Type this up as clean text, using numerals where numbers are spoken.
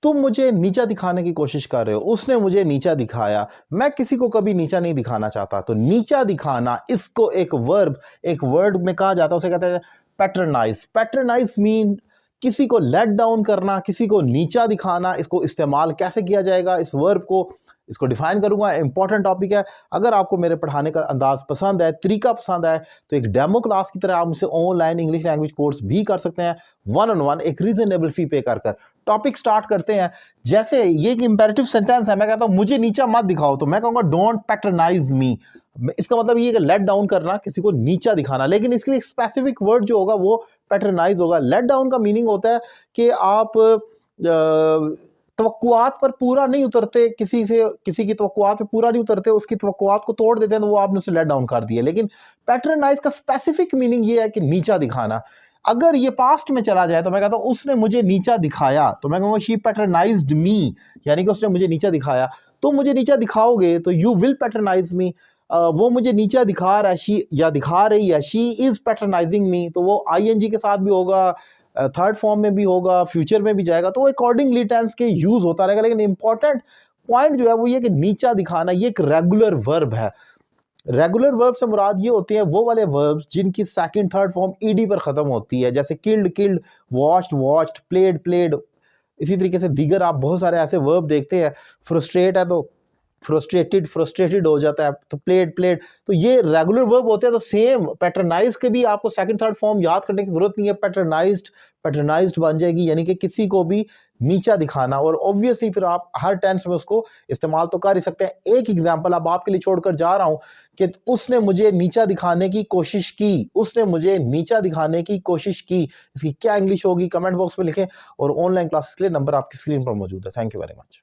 तुम मुझे नीचा दिखाने की कोशिश कर रहे हो, उसने मुझे नीचा दिखाया। मैं किसी को कभी नीचा नहीं दिखाना चाहता। तो नीचा दिखाना, इसको एक वर्ड में कहा जाता है, उसे कहते हैं पैट्रनाइज। पैट्रनाइज मीन किसी को लेट डाउन करना, किसी को नीचा दिखाना। इसको इस्तेमाल कैसे किया जाएगा, इस वर्ब को, इसको डिफाइन करूंगा। इंपॉर्टेंट टॉपिक है। अगर आपको मेरे पढ़ाने का अंदाज पसंद है, तरीका पसंद है, तो एक डेमो क्लास की तरह आप मुझसे ऑनलाइन इंग्लिश लैंग्वेज कोर्स भी कर सकते हैं, 1-on-1, एक रीजनेबल फी पे कर। टॉपिक स्टार्ट करते हैं। जैसे ये एक इंपेरेटिव सेंटेंस है, मैं कहता हूं मुझे नीचा मत दिखाओ, तो मैं कहूंगा डोंट पैट्रनाइज मी। इसका मतलब ये कि लेट डाउन करना, किसी को नीचा दिखाना। लेकिन इसके लिए स्पेसिफिक वर्ड जो होगा वो पैट्रनाइज होगा। लेट डाउन का मीनिंग होता है कि आप तवक्कुआत पर पूरा नहीं उतरते, किसी की तवक्कुआत पे पूरा नहीं उतरते, उसकी तवक्कुआत को तोड़ देते हैं, तो वो आपने उसे लेट डाउन कर दिया। लेकिन पैट्रनाइज का स्पेसिफिक मीनिंग ये है कि नीचा दिखाना। अगर ये पास्ट में चला जाए तो मैं कहता हूं उसने मुझे नीचा दिखाया, तो मैं कहूंगा शी पैट्रनाइज्ड मी, यानी कि उसने मुझे नीचा दिखाया। तुम मुझे नीचा दिखाओगे तो यू विल पैट्रनाइज मी। वो मुझे नीचा दिखा रहा है, शी या दिखा रही है, शी इज पैट्रनाइजिंग मी, तो वो आईएनजी के साथ भी होगा, थर्ड फॉर्म में भी होगा, फ्यूचर में भी जाएगा, तो वो अकॉर्डिंगली टेंस के यूज होता रहेगा। लेकिन इंपॉर्टेंट पॉइंट जो है वो ये कि नीचा दिखाना ये एक रेगुलर वर्ब है। रेगुलर वर्ब से मुराद ये होते हैं वो वाले वर्ब्स जिनकी सेकंड थर्ड फॉर्म ईडी पर खत्म होती है, जैसे किल्ड, वॉच्ड, प्लेड। इसी तरीके से दीगर आप बहुत सारे ऐसे वर्ब देखते हैं। फ्रस्ट्रेट है तो फ्रस्ट्रेटेड हो जाता है, तो प्लेड। तो ये रेगुलर वर्ब होते हैं। तो सेम पैट्रनाइज के भी आपको सेकंड थर्ड फॉर्म याद करने की जरूरत नहीं है। पैट्रनाइज्ड बन जाएगी, यानी कि किसी को भी नीचा दिखाना। और ऑब्वियसली फिर आप हर टेंस में उसको इस्तेमाल तो कर ही सकते हैं। एक एग्जांपल अब आपके लिए छोड़कर जा रहा हूं कि उसने मुझे नीचा दिखाने की कोशिश की, उसने मुझे नीचा दिखाने की कोशिश की। इसकी क्या इंग्लिश होगी कमेंट बॉक्स में लिखें, और ऑनलाइन क्लासेस के लिए नंबर आपकी स्क्रीन पर मौजूद है। Thank you very much.